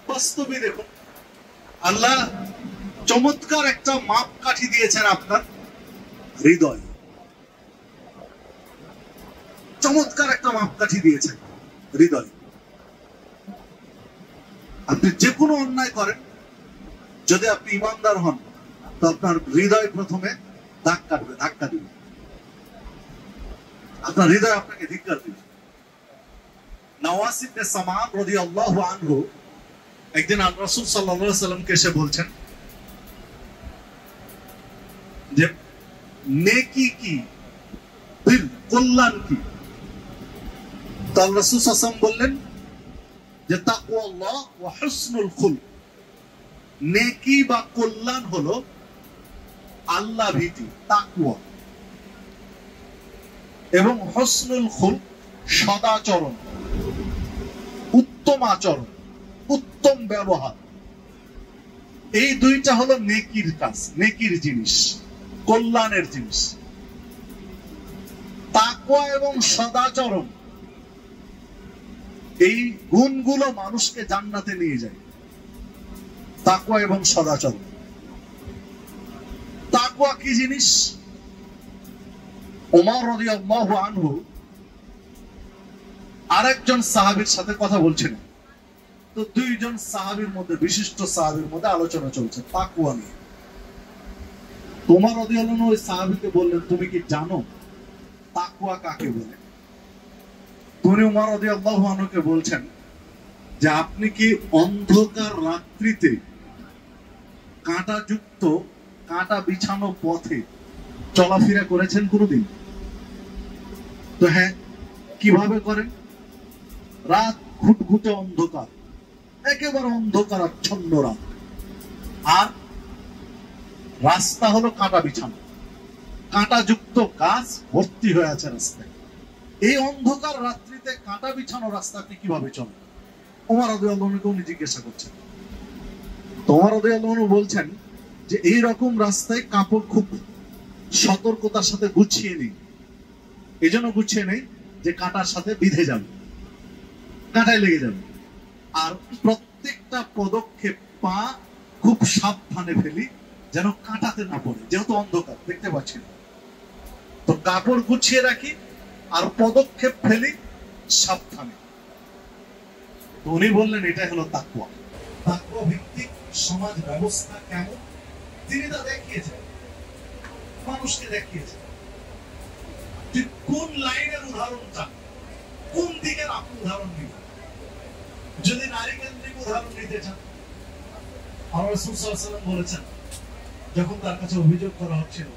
বাস্তবে দেখুন, আল্লাহ চমৎকার একটা মাপকাঠি দিয়েছেন আপনার হৃদয়। চমৎকার একটা মাপকাঠি দিয়েছেন হৃদয়। আপনি যে কোনো অন্যায় করেন, যদি আপনি ইমানদার হন, তো আপনার হৃদয় প্রথমে ধাক্কা দিবে। আপনার হৃদয় আপনাকে ধিক্কার দিবে। নওয়াস ইবনে সামান রাদিয়াল্লাহু আনহু একদিন আল্লাহর রাসূল সাল্লাল্লাহু আলাইহি সাল্লামকে এসে বলছেন যে নেকি কি, বীর কল্যাণ কি? তো আল্লাহর রাসূল সাল্লাল্লাহু আলাইহি সাল্লাম বললেন যে তাকওয়াল্লাহ ওয়া হুসনুল খুলক। নেকি বা কল্যাণ হলো আল্লাহ ভীতি, তাকওয়া, এবং হুসনুল খুলক সদাচরণ, উত্তম আচরণ, উত্তম ব্যবহার। এই দুইটা হলো নেকির কাজ, নেকির জিনিস, কল্যাণের জিনিস। তাকওয়া এবং সদাচরণ, এই গুণগুলো মানুষকে জান্নাতে নিয়ে যায়। তাকওয়া এবং সদাচরণ। তাকওয়া কি জিনিস? ওমর রাদিয়াল্লাহু আনহু আরেকজন সাহাবীর সাথে কথা বলছেন। তো দুইজন সাহাবীর মধ্যে, বিশিষ্ট সাহাবীর মধ্যে আলোচনা চলছে তাকওয়া নিয়ে। ওমর রাদিয়াল্লাহু আনহু ওই সাহাবীকে বললেন, তুমি কি জানো তাকওয়া কাকে বলে? তিনি ওমর রাদিয়াল্লাহু আনহুকে বলছেন যে আপনি কি অন্ধকার রাত্রিতে কাঁটাযুক্ত, কাঁটা বিছানো পথে চলাফেরা করেছেন কোনোদিন? তো হ্যাঁ। কিভাবে করেন? রাত ঘুটঘুটে অন্ধকার, একেবারে অন্ধকার আচ্ছন্ন রাত, আর রাস্তা হলো কাঁটা বিছানো, কাঁটাযুক্ত গাছ ভর্তি হয়ে আছে রাস্তায়। এই অন্ধকার রাত্রিতে কাঁটা বিছানো রাস্তা আপনি কিভাবে চলেন? ওমর রাদিয়াল্লাহু আনহুকে উনি জিজ্ঞাসা করছেন। ওমর রাদিয়াল্লাহু আনহু বলছেন যে এই রকম রাস্তায় কাপড় খুব সতর্কতার সাথে গুছিয়ে নেই। এই জন্য গুছিয়ে নেই যে কাঁটার সাথে বিঁধে যাবে, কাঁটায় লেগে যাবে। আর প্রত্যেকটা পদক্ষেপ পা খুব সাবধানে ফেলি, যেন কাঁটাতে না পড়ে, যেহেতু অন্ধকার দেখতে পাচ্ছি না। তো কাপড় গুছিয়ে রাখি আর পদক্ষেপ ফেলি সাবধানে। তো উনি বললেন এটা হলো তাকওয়া। তাকওয়া ভিত্তিক সমাজ ব্যবস্থা কেমন তিনি তা দেখিয়েছেন, মানুষকে দেখিয়েছেন। যে কোন লাইনের উদাহরণ চান, কোন দিকের আপনি উদাহরণ নিবেন। যদি নারী কেন্দ্রিক উদাহরণ নিতে চান, আল্লাহর রাসূল সাল্লাল্লাহু আলাইহি ওয়াসাল্লাম বলেছেন, যখন তার কাছে অভিযোগ করা হচ্ছিল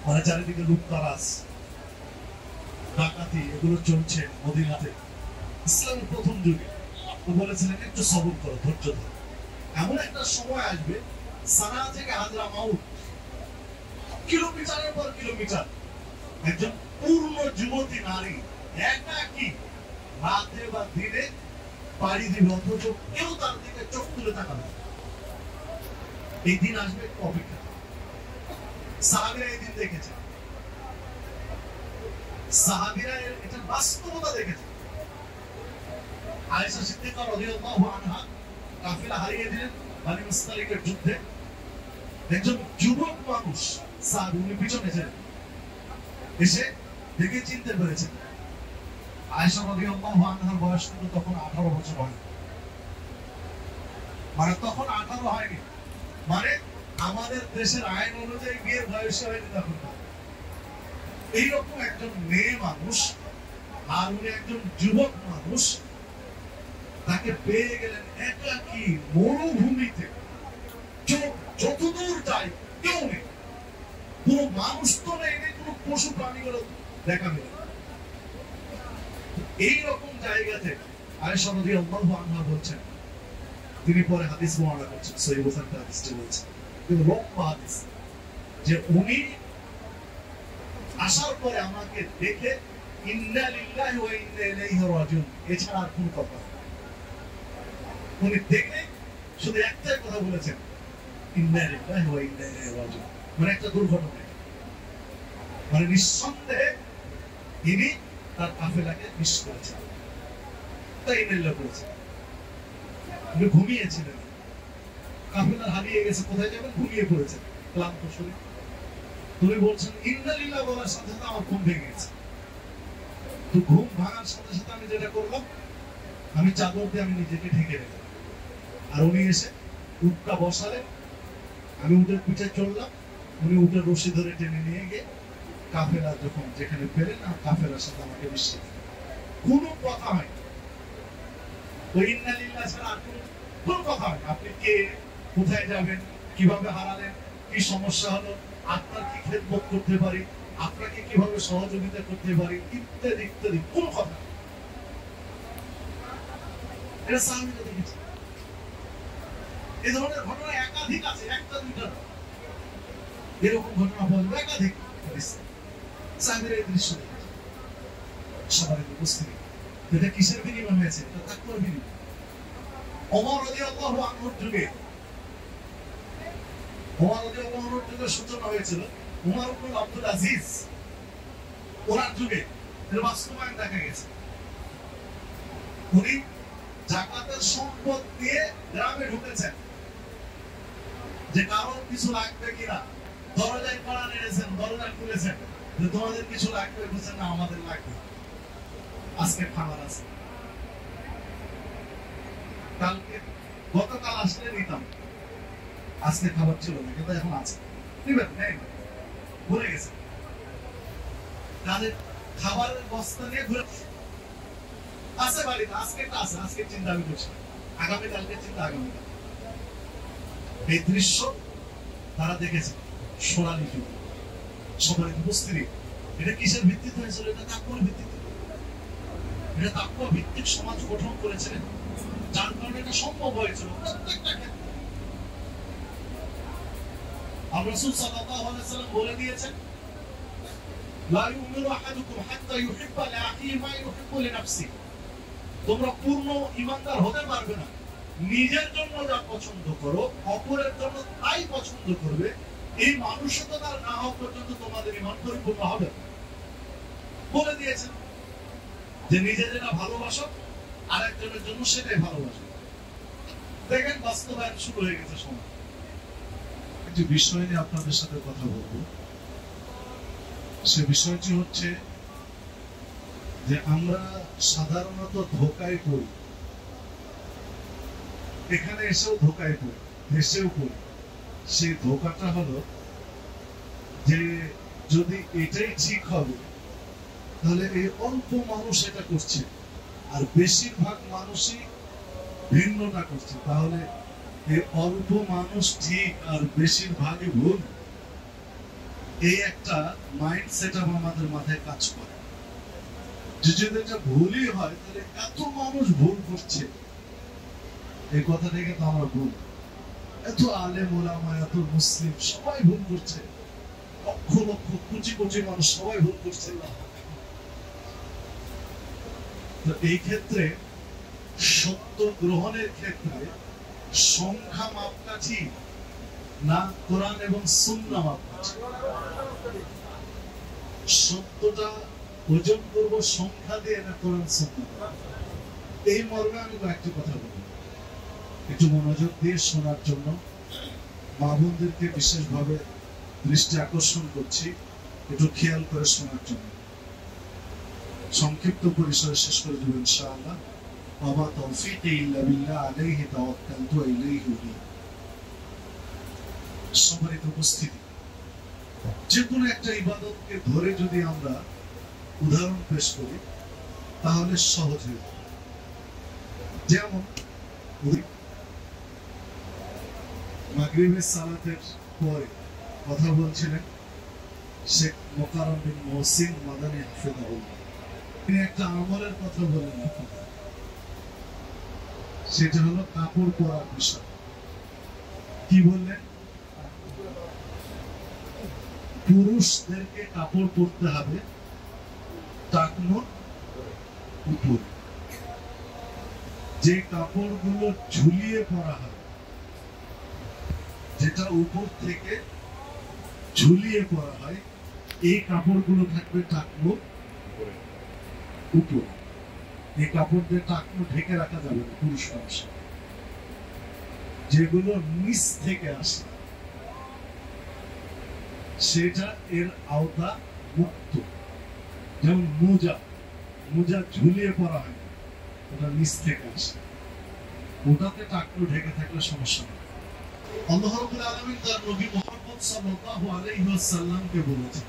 মানে চারিদিকে লুটতরাজ, ডাকাতি, এগুলো চলছে মদিনাতে ইসলামের প্রথম যুগে, তো বলেছিলেন একটু সবর করো, ধৈর্য ধরো। এমন একটা সময় আসবে সানা থেকে হাজরামাউত কিলোমিটারের পর কিলোমিটার একজন পূর্ণ যুবতী নারী একাকী রাতে বা দিনে পাড়ি দিবে, অথচ কেউ তার দিকে চোখ তুলে তাকাবে। এই দিন আসবে অপেক্ষা। সাহাবীরা এই দিন দেখেছে, সাহাবীরা এটা বাস্তবতা দেখেছে। আয়েশা সিদ্দিকা রাদিয়াল্লাহু আনহা কাফিলা হারিয়ে দিলেন বনি মুসতালিকের যুদ্ধে। একজন যুবক মানুষ সাহাবী, উনি পিছনে ছিলেন, এসে দেখে চিনতে পেরেছেন। আয়েশা রাদিয়াল্লাহু আনহার বয়স কিন্তু তখন 18 বছর হয়, মানে তখন 18 হয়নি, মানে আমাদের দেশের আইন অনুযায়ী বিয়ের বয়স হয়নি তখন। এইরকম একজন মেয়ে মানুষ, আর উনি একজন যুবক মানুষ, তাকে পেয়ে গেলেন একাকী মরুভূমিতে। যতদূর যায় কেউ নেই, কোনো মানুষ তো নেই, কোনো পশু প্রাণীগুলো দেখা নেই। এইরকম জায়গাতে আয়েশা রাদিয়াল্লাহু আনহা বলছেন, তিনি পরে হাদিস বর্ণনা করছেন, সহিহ বুখারীতে হাদিসটি রয়েছে, কিন্তু লম্বা হাদিস, যে উনি আসার পরে আমাকে দেখে ইন্না লিল্লাহি ওয়া ইন্না ইলাইহি রাজিউন এছাড়া আর কোনো কথা নেই। উনি দেখে শুধু একটাই কথা বলেছেন, ইন্না লিল্লাহি ওয়া ইন্না ইলাইহি রাজিউন, মানে একটা দুর্ঘটনা, মানে নিঃসন্দেহে ইনি তার কাফেলাকে মিস করেছে, তাই নেল্লা করেছে। উনি ঘুমিয়েছিলেন, কাফেলা হারিয়ে গেছে, কোথায় যাবেন, ঘুমিয়ে পড়েছেন ক্লান্ত শরীর। তুমি বলছেন ইন্না লিল্লাহ বলার সাথে সাথে আমার ঘুম ভেঙে গেছে। তো ঘুম ভাঙার সাথে সাথে আমি যেটা করলাম, আমি চাদর দিয়ে আমি নিজেকে ঢেকে রেখে, আর উনি এসে উটটা বসালেন, আমি উটের পিঠে চললাম, উনি উটের রশি ধরে টেনে নিয়ে গিয়ে কাফেলা যখন যেখানে পেলেন, আর কাফেলার সাথে আমাকে মিশিয়ে দিলেন। কোনো কথা হয় ওই ইন্না লিল্লাহ ছাড়া আর কোনো কথা হয়। আপনি কে, কোথায় যাবেন, কিভাবে হারালেন, কি সমস্যা হলো, আপনার কি খেদমত করতে পারি, আপনাকে কিভাবে সহযোগিতা করতে পারি, ইত্যাদি ইত্যাদি, কোনো কথা। এটা সাহাবীরা দেখেছে। এই ধরনের ঘটনা একাধিক আছে, একটা দুইটা না, এরকম ঘটনা পাওয়া যাবে একাধিক। সাহাবীরা এই দৃশ্য দেখেছে, সবার উপস্থিতি। এটা কিসের বিনিময় হয়েছে? এটা তাকওয়ার বিনিময়। ওমর রাদিয়াল্লাহু আনহুর যুগে, ওমর রাদিয়াল্লাহু আনহুর যুগে সূচনা হয়েছিল উমর ইবনে আব্দুল আজিজ, ওনার যুগে এর বাস্তবায়ন দেখা গেছে। উনি জাকাতের সম্পদ দিয়ে গ্রামে ঢুকেছেন, যে কারোর কিছু লাগবে কিনা, দরজায় কড়া নেড়েছেন, দরজা খুলেছেন, যে তোমাদের কিছু লাগবে, বলছেন না আমাদের লাগবে, আজকে খাবার আছে, কালকে গতকাল আসলে নিতাম, আজকে খাবার ছিল না কিন্তু এখন আছে, নিবেন নেই, ভুলে গেছে। তাদের খাবারের বস্তা নিয়ে ঘুরে আছে বাড়িতে, আজকে আছে, আজকে চিন্তা আমি করছি, আগামীকালকে চিন্তা আগামীকাল। এই দৃশ্য তারা দেখেছে সোনালী যুগ, সবার উপস্থিতি। এটা কিসের ভিত্তিতে হয়েছিল? এটা তাকওয়ার ভিত্তিতে। এটা তাকওয়া ভিত্তিক সমাজ গঠন করেছিলেন, যার কারণে এটা সম্ভব হয়েছিল প্রত্যেকটা ক্ষেত্রে। আর রাসূল সাল্লাল্লাহু আলাইহি ওয়াসাল্লাম বলে দিয়েছেন, লা ইউমিনু আহাদুকুম হাত্তা ইউহিব্বা লিআখিহি মা ইউহিব্বু লিনাফসিহি। তোমরা পূর্ণ ঈমানদার হতে পারবে না, নিজের জন্য যা পছন্দ করো অপরের জন্য তাই পছন্দ করবে। এই মানসিকতা না হওয়া পর্যন্ত তোমাদের ঈমান পরিপূর্ণ হবে না। বলে দিয়েছেন যে নিজে যেটা ভালোবাসো আরেকজনের জন্য সেটাই ভালোবাসো। দেখেন বাস্তবায়ন শুরু হয়ে গেছে সমাজ। একটি বিষয় নিয়ে আপনাদের সাথে কথা বলবো। সে বিষয়টি হচ্ছে যে আমরা সাধারণত ধোঁকায় পড়ি, এখানে এসেও ধোঁকায় পড়ি, দেশেও পড়ি। সেই ধোঁকাটা হলো যে যদি এটাই ঠিক হবে তাহলে এই অল্প মানুষ এটা করছে আর বেশিরভাগ মানুষই ভিন্নটা করছে, তাহলে এই অল্প মানুষ ঠিক আর বেশিরভাগই ভুল। এই একটা মাইন্ড সেটআপ আমাদের মাথায় কাজ করে যে যদি এটা ভুলই হয় তাহলে এত মানুষ ভুল করছে, এই কথা থেকে তো আমরা ভুল। এত আলেম ওলামা, এত মুসলিম সবাই ভুল করছে, লক্ষ লক্ষ কোটি কোটি মানুষ সবাই ভুল করছে। তো এই ক্ষেত্রে সত্য গ্রহণের ক্ষেত্রে সংখ্যা মাপকাঠি না কোরআন এবং সুন্নাহ মাপকাঠি। সত্যটা ওজন করবো সংখ্যা দিয়ে না কোরআন সুন্নাহ। এই মর্মে আমি কয়েকটি কথা বলবো, একটু মনোযোগ দিয়ে শোনার জন্য মা বোনদেরকে বিশেষভাবে দৃষ্টি আকর্ষণ করছি, একটু খেয়াল করে শোনার জন্য। সংক্ষিপ্ত পরিসরে শেষ করে দেব ইনশাআল্লাহ। ওয়া তাওফীকি ইল্লা বিল্লাহ আলাইহি তাওয়াক্কালতু ওয়া ইলাইহি উনীব। সম্মানিত উপস্থিতি, যে কোনো একটা ইবাদতকে ধরে যদি আমরা উদাহরণ পেশ করি তাহলে সহজ হয়ে যাবে। যেমন মাগরিবের সালাতের পরে কথা বলছিলেন শেখ মোকাররম বিন মহসিন মাদানী হাফিজাহুল্লাহ। তিনি একটা আমলের কথা বলেন, সেটা হলো কাপড় পরার বিষয়। কি বললেন? পুরুষদেরকে কাপড় পরতে হবে টাকনোর উপরে। যে কাপড়গুলো ঝুলিয়ে পরা হয়, যেটা উপর থেকে ঝুলিয়ে পরা হয়, এই কাপড়গুলো থাকবে টাকনোর উপরে। উপর, এই কাপড় দিয়ে টাকনো ঢেকে রাখা যাবে না পুরুষ মানুষ। যেগুলো নিচ থেকে আসে সেটা এর আওতা মুক্ত। যেমন মোজা, মোজা ঝুলিয়ে পরা হয়, ওটা নিচ থেকে আসে, ওটাতে টাকনো ঢেকে থাকলে সমস্যা নেই। আল্লাহ রাব্বুল আলামিন তার নবী মুহাম্মদ সাল্লাল্লাহু আলাইহি ওয়াসাল্লামকে বলেছেন,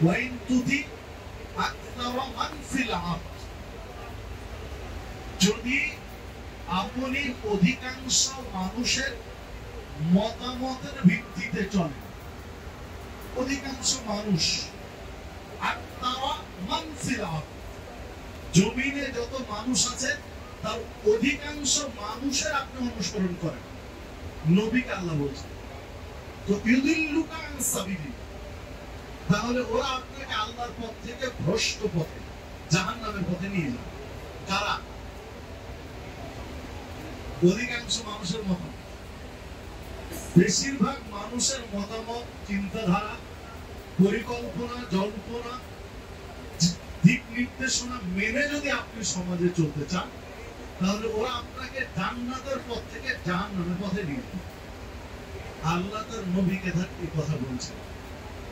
ওয়া ইন তুতি আকতারা মান ফিল আরদ, যদি আপনি অধিকাংশ মানুষের মতামতের ভিত্তিতে চলেন, অধিকাংশ মানুষ, আকতারা মান ফিল আরদ, জমিনে যত মানুষ আছে তার অধিকাংশ মানুষের আপনি অনুসরণ করেন, নবীকে আল্লাহ বলছেন, তো ইউদিল্লুকা আন সাবিলি, তাহলে ওরা আপনাকে আল্লাহর পথ থেকে ভ্রষ্ট পথে, জাহান্নামের পথে নিয়ে যাবে। কারা? অধিকাংশ মানুষের মতামত। বেশিরভাগ মানুষের মতামত, চিন্তাধারা, পরিকল্পনা, জল্পনা, দিক নির্দেশনা মেনে যদি আপনি সমাজে চলতে চান, তাহলে ওরা আপনাকে জান্নাতের পথ থেকে জাহান্নামের পথে নিয়ে যাবে। আল্লাহ তার নবীকে এই কথা বলছেন,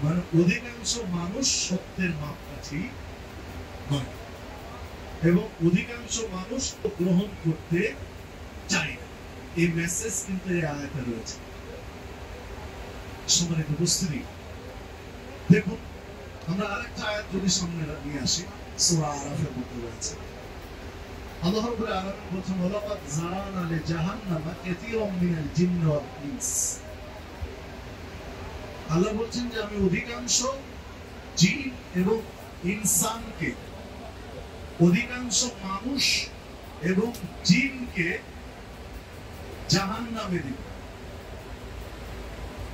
মানে অধিকাংশ মানুষ সত্যের মাপকাঠি নয়, এবং অধিকাংশ মানুষ গ্রহণ করতে চায় না। এই মেসেজ কিন্তু এই আয়াতে রয়েছে। সম্মানিত উপস্থিতি, দেখুন আমরা আরেকটা আয়াত যদি সামনে নিয়ে আসি, সূরা আরাফের মধ্যে রয়েছে। আল্লাহ রাব্বুল আলামিন বলেন, ওয়ালাকাদ যারানা লিজাহান্নামা কাসীরাম মিনাল জিন্নি ওয়াল ইনস। আল্লাহ বলছেন যে আমি অধিকাংশ জিন এবং ইনসানকে, অধিকাংশ মানুষ এবং জিনকে জাহান্নামে দিব।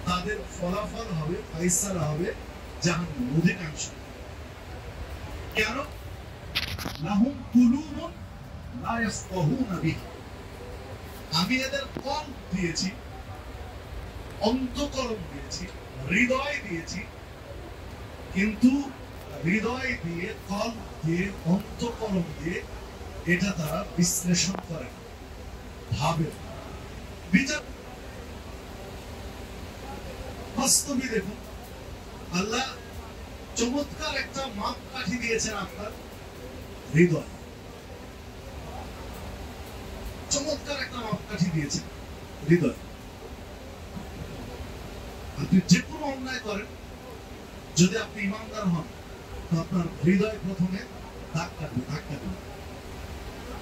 তাদের ফলাফল হবে, ফায়সালা হবে জাহান্নাম, অধিকাংশ। কেন? লাহুম কুলুবুন লা ইয়াফকাহুনা বিহা, আমি এদের কল্ব দিয়েছি, অন্তঃকরণ দিয়েছি, হৃদয় দিয়েছি, কিন্তু হৃদয় দিয়ে, কল্ব দিয়ে, অন্তঃকরণ দিয়ে এটা তারা বিশ্লেষণ করে, ভাবে, বিচার। বাস্তবে দেখুন, আল্লাহ চমৎকার একটা মাপকাঠি দিয়েছেন আপনার হৃদয়, চমৎকার একটা মাপকাঠি দিয়েছেন হৃদয়। আপনি যে কোনো অন্যায় করেন, যদি আপনি ইমানদার হন, তো আপনার হৃদয় প্রথমে দাগ কাটবে,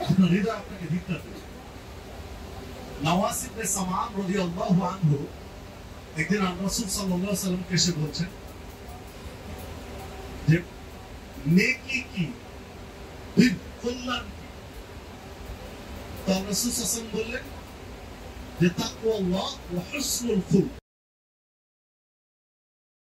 আপনার হৃদয় আপনাকে ধিক্কার দেবে। নওয়াস ইবনে সামাম রাদিয়াল্লাহু আনহু একদিন রাসূল সাল্লাল্লাহু আলাইহি ওয়াসাল্লামকে এসে বলছেন যে নেকি কি, কল্যাণ কি? তো রাসূল সাল্লাল্লাহু আলাইহি ওয়াসাল্লাম বললেন যে তাকওয়াল্লাহ ওয়া হুসনুল খুলক।